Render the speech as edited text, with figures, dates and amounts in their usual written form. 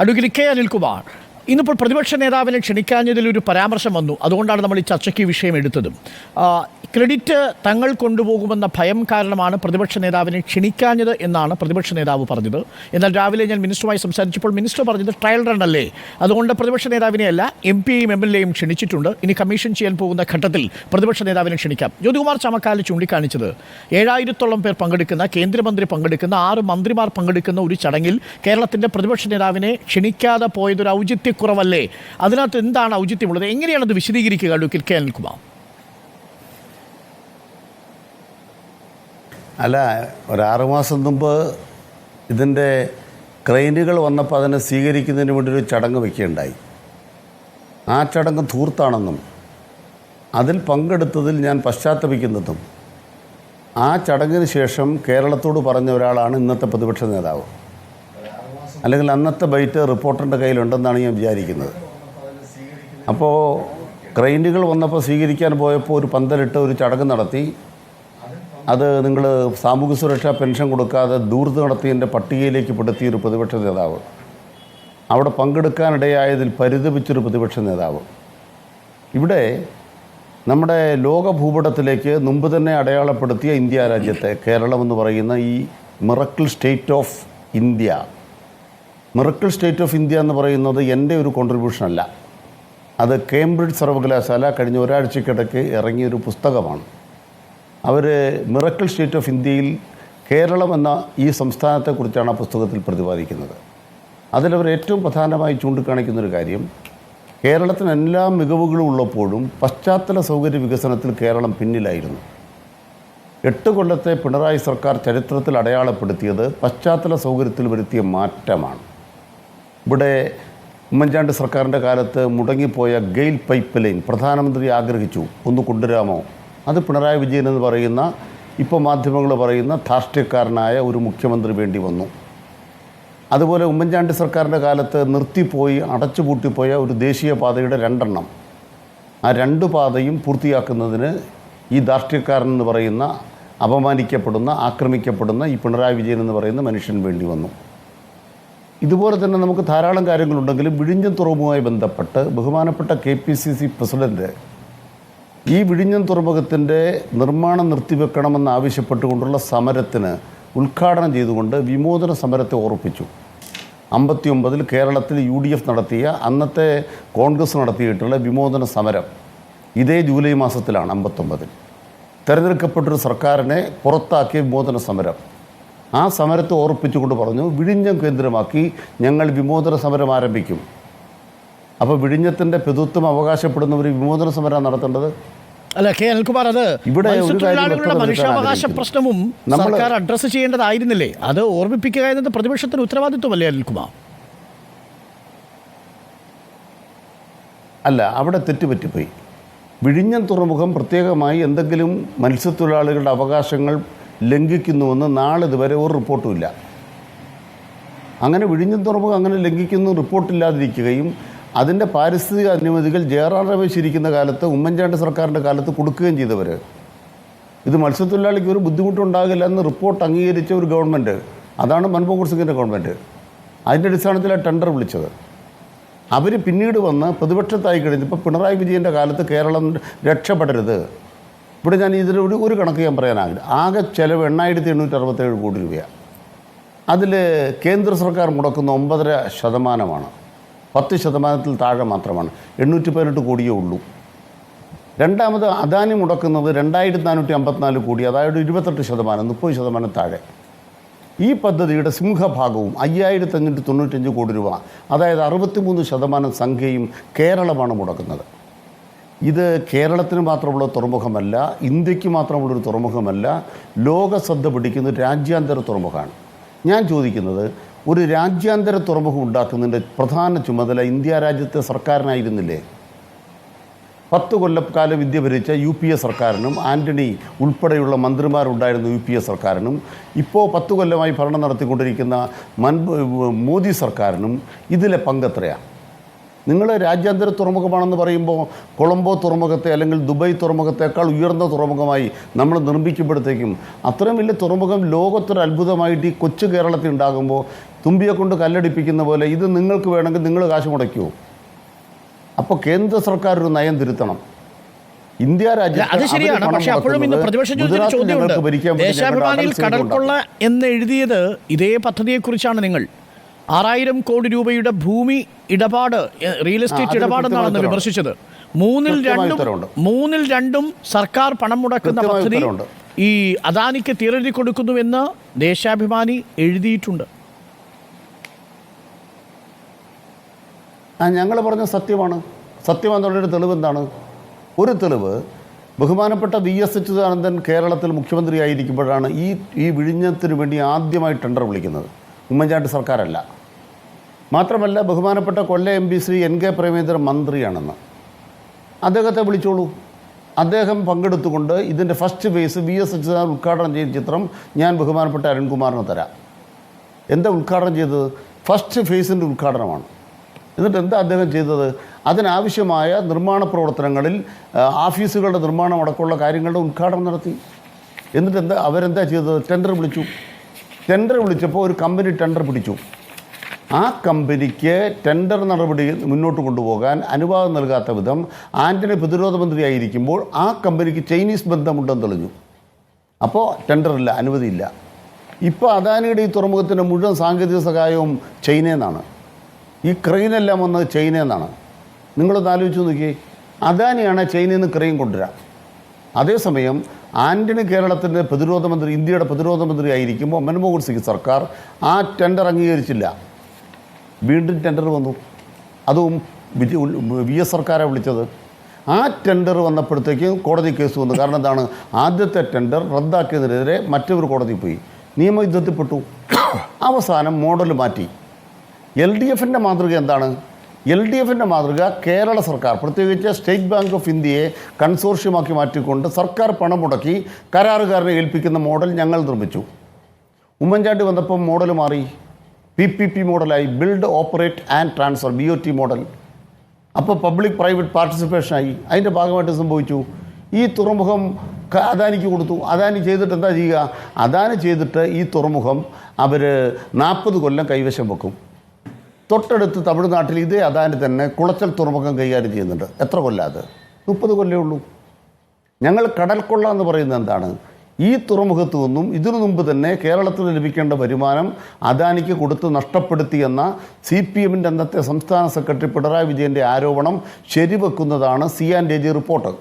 Advocate K Anilkumar, ഇന്നിപ്പോൾ പ്രതിപക്ഷ നേതാവിനെ ക്ഷണിക്കാഞ്ഞതിലൊരു പരാമർശം വന്നു. അതുകൊണ്ടാണ് നമ്മൾ ഈ ചർച്ചയ്ക്ക് വിഷയം എടുത്തതും. ക്രെഡിറ്റ് തങ്ങൾ കൊണ്ടുപോകുമെന്ന ഭയം കാരണമാണ് പ്രതിപക്ഷ നേതാവിനെ ക്ഷണിക്കാഞ്ഞത് എന്നാണ് പ്രതിപക്ഷ നേതാവ് പറഞ്ഞത്. എന്നാൽ രാവിലെ ഞാൻ മിനിസ്റ്ററുമായി സംസാരിച്ചപ്പോൾ മിനിസ്റ്റർ പറഞ്ഞത് ട്രയൽ റൺ അല്ലേ, അതുകൊണ്ട് പ്രതിപക്ഷ നേതാവിനെയല്ല MP-യും MLA-യും ക്ഷണിച്ചിട്ടുണ്ട്. ഇനി കമ്മീഷൻ ചെയ്യാൻ പോകുന്ന ഘട്ടത്തിൽ പ്രതിപക്ഷ നേതാവിനെ ക്ഷണിക്കാം. ജ്യോതികുമാർ ചാമക്കാല ചൂണ്ടിക്കാണിച്ചത് 7000-ഓളം പേർ പങ്കെടുക്കുന്ന, കേന്ദ്രമന്ത്രി പങ്കെടുക്കുന്ന, 6 മന്ത്രിമാർ പങ്കെടുക്കുന്ന ഒരു ചടങ്ങിൽ കേരളത്തിൻ്റെ പ്രതിപക്ഷ നേതാവിനെ ക്ഷണിക്കാതെ പോയതൊരു ഔചിത്യക്കുറവല്ലേ? അതിനകത്ത് എന്താണ് ഔചിത്യമുള്ളത്? എങ്ങനെയാണത് വിശദീകരിക്കുക അഡ്വക്കേറ്റ് കെ അനിൽകുമാർ? അല്ല, ഒരു 6 മാസം മുമ്പ് ഇതിൻ്റെ ക്രെയിനുകൾ വന്നപ്പോൾ അതിനെ സ്വീകരിക്കുന്നതിന് വേണ്ടി ഒരു ചടങ്ങ് വയ്ക്കുകയുണ്ടായി. ആ ചടങ്ങ് ധൂർത്താണെന്നും അതിൽ പങ്കെടുത്തതിൽ ഞാൻ പശ്ചാത്തപിക്കുന്നതും ആ ചടങ്ങിന് ശേഷം കേരളത്തോട് പറഞ്ഞ ഒരാളാണ് ഇന്നത്തെ പ്രതിപക്ഷ നേതാവ്. അല്ലെങ്കിൽ അന്നത്തെ ബൈറ്റ് റിപ്പോർട്ടറിൻ്റെ കയ്യിലുണ്ടെന്നാണ് ഞാൻ വിചാരിക്കുന്നത്. അപ്പോൾ ക്രെയിനുകൾ വന്നപ്പോൾ സ്വീകരിക്കാൻ പോയപ്പോൾ ഒരു പന്തലിട്ട് ഒരു ചടങ്ങ് നടത്തി. അത് നിങ്ങൾ സാമൂഹ്യ സുരക്ഷാ പെൻഷൻ കൊടുക്കാതെ ദൂർത്ത് നടത്തിയതിൻ്റെ പട്ടികയിലേക്ക് പെടുത്തിയൊരു പ്രതിപക്ഷ നേതാവ്, അവിടെ പങ്കെടുക്കാനിടയായതിൽ പരിതപിച്ചൊരു പ്രതിപക്ഷ നേതാവ്. ഇവിടെ നമ്മുടെ ലോക ഭൂപടത്തിലേക്ക് മുമ്പ് തന്നെ അടയാളപ്പെടുത്തിയ ഇന്ത്യ രാജ്യത്തെ, കേരളം എന്ന് പറയുന്ന ഈ miracle state of India, miracle state of India എന്ന് പറയുന്നത് എൻ്റെ ഒരു കോൺട്രിബ്യൂഷനല്ല. അത് കേംബ്രിഡ്ജ് സർവകലാശാല കഴിഞ്ഞ ഒരാഴ്ചക്കിടയ്ക്ക് ഇറങ്ങിയൊരു പുസ്തകമാണ്. അവർ മിറക്കിൾ സ്റ്റേറ്റ് ഓഫ് ഇന്ത്യയിൽ കേരളം എന്ന ഈ സംസ്ഥാനത്തെക്കുറിച്ചാണ് ആ പുസ്തകത്തിൽ പ്രതിപാദിക്കുന്നത്. അതിലവർ ഏറ്റവും പ്രധാനമായി ചൂണ്ടിക്കാണിക്കുന്നൊരു കാര്യം, കേരളത്തിന് എല്ലാ മികവുകളും ഉള്ളപ്പോഴും പശ്ചാത്തല സൗകര്യ വികസനത്തിൽ കേരളം പിന്നിലായിരുന്നു. 8 കൊല്ലത്തെ പിണറായി സർക്കാർ ചരിത്രത്തിൽ അടയാളപ്പെടുത്തിയത് പശ്ചാത്തല സൗകര്യത്തിൽ വരുത്തിയ മാറ്റമാണ്. ഇവിടെ ഉമ്മൻചാണ്ടി സർക്കാരിൻ്റെ കാലത്ത് മുടങ്ങിപ്പോയ ഗെയിൽ പൈപ്പ് ലൈൻ പ്രധാനമന്ത്രി ആഗ്രഹിച്ചു, ഒന്ന് കൊണ്ടുവരാമോ? അത് പിണറായി വിജയൻ എന്ന് പറയുന്ന, ഇപ്പോൾ മാധ്യമങ്ങൾ പറയുന്ന ധാർഷ്ട്യക്കാരനായ ഒരു മുഖ്യമന്ത്രി വേണ്ടി വന്നു. അതുപോലെ ഉമ്മൻചാണ്ടി സർക്കാരിൻ്റെ കാലത്ത് നിർത്തിപ്പോയി അടച്ചുപൂട്ടിപ്പോയ ഒരു ദേശീയപാതയുടെ 2 എണ്ണം, ആ 2 പാതയും പൂർത്തിയാക്കുന്നതിന് ഈ ധാർഷ്ട്യക്കാരൻ എന്ന് പറയുന്ന, അപമാനിക്കപ്പെടുന്ന, ആക്രമിക്കപ്പെടുന്ന ഈ പിണറായി വിജയൻ എന്ന് പറയുന്ന മനുഷ്യൻ വേണ്ടി വന്നു. ഇതുപോലെ തന്നെ നമുക്ക് ധാരാളം കാര്യങ്ങളുണ്ടെങ്കിലും വിഴിഞ്ഞം തുറമുഖവുമായി ബന്ധപ്പെട്ട് ബഹുമാനപ്പെട്ട KPCC പ്രസിഡൻറ്റ് ഈ വിഴിഞ്ഞം തുറമുഖത്തിൻ്റെ നിർമ്മാണം നിർത്തിവെക്കണമെന്ന് ആവശ്യപ്പെട്ടുകൊണ്ടുള്ള സമരത്തിന് ഉദ്ഘാടനം ചെയ്തുകൊണ്ട് വിമോചന സമരത്തെ ഓർപ്പിച്ചു. 59-ൽ കേരളത്തിൽ UDF നടത്തിയ, അന്നത്തെ കോൺഗ്രസ് നടത്തിയിട്ടുള്ള വിമോചന സമരം ഇതേ ജൂലൈ മാസത്തിലാണ്. 59-ൽ തിരഞ്ഞെടുക്കപ്പെട്ടൊരു സർക്കാരിനെ പുറത്താക്കിയ വിമോചന സമരം. ആ സമരത്തെ ഓർപ്പിച്ചുകൊണ്ട് പറഞ്ഞു, വിഴിഞ്ഞം കേന്ദ്രമാക്കി ഞങ്ങൾ വിമോചന സമരം ആരംഭിക്കും. അപ്പോൾ വിഴിഞ്ഞത്തിൻ്റെ പിതൃത്വം അവകാശപ്പെടുന്നവർ വിമോചന സമരം നടത്തേണ്ടത് അല്ല കെ അനിൽകുമാർ, അത് ഇവിടെ മത്സ്യത്തൊഴിലാളികളുടെ മനുഷ്യാവകാശ പ്രശ്നവും സർക്കാർ അഡ്രസ്സ് ചെയ്യേണ്ടതായിരുന്നില്ലേ? അത് ഓർമ്മിപ്പിക്കുക എന്നത് പ്രതിപക്ഷത്തിന് ഉത്തരവാദിത്വമല്ലേ അനിൽകുമാർ? അല്ല, അവിടെ തെറ്റുപറ്റിപ്പോയി. വിഴിഞ്ഞം തുറമുഖം പ്രത്യേകമായി എന്തെങ്കിലും മത്സ്യത്തൊഴിലാളികളുടെ അവകാശങ്ങൾ ലംഘിക്കുന്നുവെന്ന് നാളെ ഇതുവരെ ഒരു റിപ്പോർട്ടുമില്ല. അങ്ങനെ വിഴിഞ്ഞം തുറമുഖം അങ്ങനെ ലംഘിക്കുന്നു റിപ്പോർട്ടില്ലാതിരിക്കുകയും അതിൻ്റെ പാരിസ്ഥിതിക അനുമതികൾ ജയറാം രമേശ് ഇരിക്കുന്ന കാലത്ത്, ഉമ്മൻചാണ്ടി സർക്കാരിൻ്റെ കാലത്ത് കൊടുക്കുകയും ചെയ്തവർ, ഇത് മത്സ്യത്തൊഴിലാളിക്ക് ഒരു ബുദ്ധിമുട്ടുണ്ടാകില്ല എന്ന് റിപ്പോർട്ട് അംഗീകരിച്ച ഒരു ഗവൺമെൻറ്, അതാണ് മൻമോഹൻ സിംഗിൻ്റെ ഗവൺമെൻറ്. അതിൻ്റെ അടിസ്ഥാനത്തിലാണ് ടെൻഡർ വിളിച്ചത്. അവർ പിന്നീട് വന്ന് പ്രതിപക്ഷത്തായി കഴിഞ്ഞപ്പോൾ പിണറായി വിജയൻ്റെ കാലത്ത് കേരളം രക്ഷപ്പെടരുത്. ഇവിടെ ഞാൻ ഇതിൽ ഒരു കണക്ക് ഞാൻ പറയാനാകില്ല. ആകെ ചെലവ് 8,867 കോടി രൂപയാണ്. അതിൽ കേന്ദ്ര സർക്കാർ മുടക്കുന്ന 9.5%, 10% താഴെ മാത്രമാണ്, 818 കോടിയേ ഉള്ളൂ. രണ്ടാമത് അദാനി മുടക്കുന്നത് 2,454 കോടി, അതായത് 28%, 30% താഴെ. ഈ പദ്ധതിയുടെ സിംഹഭാഗവും 5,595 കോടി രൂപ, അതായത് 63% സംഖ്യയും കേരളമാണ് മുടക്കുന്നത്. ഇത് കേരളത്തിന് മാത്രമുള്ള തുറമുഖമല്ല, ഇന്ത്യക്ക് മാത്രമുള്ളൊരു തുറമുഖമല്ല, ലോക ശ്രദ്ധ പിടിക്കുന്ന രാജ്യാന്തര തുറമുഖമാണ്. ഞാൻ ചോദിക്കുന്നത്, ഒരു രാജ്യാന്തര തുറമുഖം ഉണ്ടാക്കുന്നതിൻ്റെ പ്രധാന ചുമതല ഇന്ത്യ രാജ്യത്തെ സർക്കാരിനായിരുന്നില്ലേ? 10 കൊല്ലക്കാലം ഇന്ത്യ ഭരിച്ച UPA സർക്കാരിനും ആൻ്റണി ഉൾപ്പെടെയുള്ള മന്ത്രിമാരുണ്ടായിരുന്ന UPA സർക്കാരിനും ഇപ്പോൾ 10 കൊല്ലമായി ഭരണം നടത്തിക്കൊണ്ടിരിക്കുന്ന മോദി സർക്കാരിനും ഇതിലെ പങ്കെത്രയാണ്? നിങ്ങൾ രാജ്യാന്തര തുറമുഖമാണെന്ന് പറയുമ്പോൾ കൊളംബോ തുറമുഖത്തെ അല്ലെങ്കിൽ ദുബായ് തുറമുഖത്തേക്കാൾ ഉയർന്ന തുറമുഖമായി നമ്മൾ നിർമ്മിക്കുമ്പോഴത്തേക്കും അത്രയും വലിയ തുറമുഖം ലോകത്തൊരു അത്ഭുതമായിട്ട് ഈ കൊച്ചു കേരളത്തിൽ ഉണ്ടാകുമ്പോൾ തുമ്പിയെ കൊണ്ട് കല്ലടിപ്പിക്കുന്ന പോലെ ഇത് നിങ്ങൾക്ക് വേണമെങ്കിൽ നിങ്ങൾ കാശ് മുടയ്ക്കുമോ? അപ്പോൾ കേന്ദ്ര സർക്കാർ ഒരു നയം തിരുത്തണം. ഇന്ത്യ അത് ശരിയാണ്. പക്ഷെ അപ്പോഴും ഇന്ന് പ്രതിപക്ഷം ചോദിച്ചൊരു ചോദ്യമുണ്ട്. ദേശാഭിമാനിയിൽ കടൽക്കൊള്ള എന്ന് എഴുതിയത് ഇതേ പദ്ധതിയെക്കുറിച്ചാണ്. നിങ്ങൾ 6000 കോടി രൂപയുടെ ഭൂമി ഇടപാട്, റിയൽ എസ്റ്റേറ്റ് ഇടപാടെന്നാണെന്ന് വിമർശിച്ചത്. മൂന്നിൽ രണ്ടും സർക്കാർ പണം മുടക്കുന്ന പദ്ധതി ഈ അദാനിക്ക് തീരെഴുതി കൊടുക്കുന്നുവെന്ന് ദേശാഭിമാനി എഴുതിയിട്ടുണ്ട്. ഞങ്ങൾ പറഞ്ഞ സത്യമാണ്. സത്യമെന്നുള്ളൊരു തെളിവ് എന്താണ്? ഒരു തെളിവ്, ബഹുമാനപ്പെട്ട VS അച്യുതാനന്ദൻ കേരളത്തിൽ മുഖ്യമന്ത്രിയായിരിക്കുമ്പോഴാണ് ഈ വിഴിഞ്ഞത്തിന് വേണ്ടി ആദ്യമായി ടെൻഡർ വിളിക്കുന്നത്. ഉമ്മൻചാണ്ടി സർക്കാരല്ല. മാത്രമല്ല, ബഹുമാനപ്പെട്ട കൊല്ലം MP ശ്രീ NK പ്രേമേന്ദ്രൻ മന്ത്രിയാണെന്ന്. അദ്ദേഹത്തെ വിളിച്ചോളൂ. അദ്ദേഹം പങ്കെടുത്തുകൊണ്ട് ഇതിൻ്റെ ഫസ്റ്റ് ഫേസ് VS അച്യുതാനന്ദൻ ഉദ്ഘാടനം ചെയ്ത ചിത്രം ഞാൻ ബഹുമാനപ്പെട്ട അരുൺകുമാറിന് തരാം. എന്താ ഉദ്ഘാടനം ചെയ്തത്? ഫസ്റ്റ് ഫേസിൻ്റെ ഉദ്ഘാടനമാണ്. എന്നിട്ട് എന്താ അദ്ദേഹം ചെയ്തത്? അതിനാവശ്യമായ നിർമ്മാണ പ്രവർത്തനങ്ങളിൽ ഓഫീസുകളുടെ നിർമ്മാണം അടക്കമുള്ള കാര്യങ്ങളുടെ ഉദ്ഘാടനം നടത്തി. എന്നിട്ട് അവരെന്താ ചെയ്തത്? ടെൻഡർ വിളിച്ചു. ടെൻഡർ വിളിച്ചപ്പോൾ ഒരു കമ്പനി ടെൻഡർ പിടിച്ചു. ആ കമ്പനിക്ക് ടെൻഡർ നടപടി മുന്നോട്ട് കൊണ്ടുപോകാൻ അനുവാദം നൽകാത്ത വിധം ആൻ്റണി പ്രതിരോധ മന്ത്രിയായിരിക്കുമ്പോൾ ആ കമ്പനിക്ക് ചൈനീസ് ബന്ധമുണ്ടെന്ന് തെളിഞ്ഞു. അപ്പോൾ ടെൻഡറില്ല, അനുമതിയില്ല. ഇപ്പോൾ അദാനിയുടെ ഈ തുറമുഖത്തിൻ്റെ മുഴുവൻ സാങ്കേതിക സഹായവും ചൈനയിൽ നിന്നാണ്. ഈ ക്രെയിനെല്ലാം വന്നത് ചൈനയിൽ നിന്നാണ്. നിങ്ങളൊന്ന് ആലോചിച്ച് നോക്കിയേ. അദാനിയാണ് ചൈനയിൽ നിന്ന് ക്രെയിൻ കൊണ്ടുവരാം. അതേസമയം ആൻ്റണി കേരളത്തിൻ്റെ പ്രതിരോധ മന്ത്രി, ഇന്ത്യയുടെ പ്രതിരോധ മന്ത്രി ആയിരിക്കുമ്പോൾ മൻമോഹൻ സിംഗ് സർക്കാർ ആ ടെൻഡർ അംഗീകരിച്ചില്ല. വീണ്ടും ടെൻഡർ വന്നു. അതും VS സർക്കാരാണ് വിളിച്ചത്. ആ ടെൻഡർ വന്നപ്പോഴത്തേക്ക് കോടതി കേസ് വന്നു. കാരണം എന്താണ്? ആദ്യത്തെ ടെൻഡർ റദ്ദാക്കിയതിനെതിരെ മറ്റൊരു കോടതി പോയി, നിയമയുദ്ധത്തിൽപ്പെട്ടു. അവസാനം മോഡൽ മാറ്റി. LDFൻ്റെ മാതൃക എന്താണ്? LDFൻ്റെ മാതൃക കേരള സർക്കാർ, പ്രത്യേകിച്ച് സ്റ്റേറ്റ് ബാങ്ക് ഓഫ് ഇന്ത്യയെ കൺസോർഷ്യമാക്കി മാറ്റിക്കൊണ്ട് സർക്കാർ പണം മുടക്കി കരാറുകാരനെ ഏൽപ്പിക്കുന്ന മോഡൽ ഞങ്ങൾ നിർമ്മിച്ചു. ഉമ്മൻചാണ്ടി വന്നപ്പം മോഡൽ മാറി, PPP മോഡലായി, build operate and transfer, BOT model. അപ്പോൾ പബ്ലിക് പ്രൈവറ്റ് പാർട്ടിസിപ്പേഷനായി. അതിൻ്റെ ഭാഗമായിട്ട് സംഭവിച്ചു, ഈ തുറമുഖം അദാനിക്ക് കൊടുത്തു. അദാനി ചെയ്തിട്ട് എന്താ ചെയ്യുക? അദാനി ചെയ്തിട്ട് ഈ തുറമുഖം അവർ 40 കൊല്ലം കൈവശം വെക്കും. തൊട്ടടുത്ത് തമിഴ്നാട്ടിൽ ഇതേ അദാനി തന്നെ കുളച്ചൽ തുറമുഖം കൈകാര്യം ചെയ്യുന്നുണ്ട്. എത്ര കൊല്ലം? അത് 30 കൊല്ലമേ ഉള്ളൂ. ഞങ്ങൾ കടൽക്കൊള്ള എന്ന് പറയുന്നത് എന്താണ്? ഈ തുറമുഖത്തു നിന്നും ഇതിനു മുമ്പ് തന്നെ കേരളത്തിൽ ലഭിക്കേണ്ട വരുമാനം അദാനിക്ക് കൊടുത്ത് നഷ്ടപ്പെടുത്തിയെന്ന CPMൻ്റെ അന്നത്തെ സംസ്ഥാന സെക്രട്ടറി പിണറായി വിജയൻ്റെ ആരോപണം ശരിവെക്കുന്നതാണ് C&AG റിപ്പോർട്ട്.